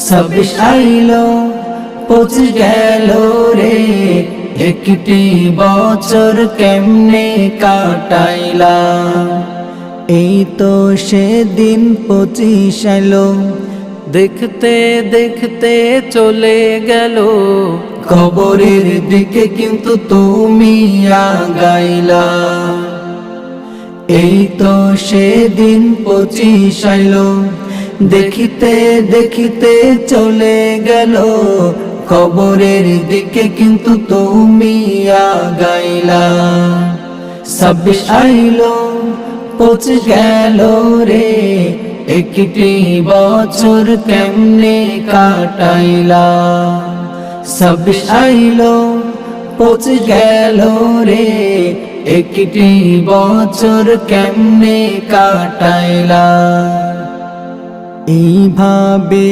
ছাব্বিশ আইলো 25 গেল রে, একটি বছর কেমনে কাটাইলাম। এই তো সেদিন 25 আইলো, দেখতে দেখতে চলে গেল, কবরের দিকে কিন্তু তুমি আগাইলা। এই তো সেদিন 25 আইলো, দেখিতে দেখিতে চলে গেল, কবরের দিকে কিন্তু তুমি আগাইলা। 26 আইলো 25 গেল রে, একটি বছর কেমনে কাটাইলা। 26 আইলো 25 গেল রে, একটি বছর কেমনে কাটাইলা। এইভাবে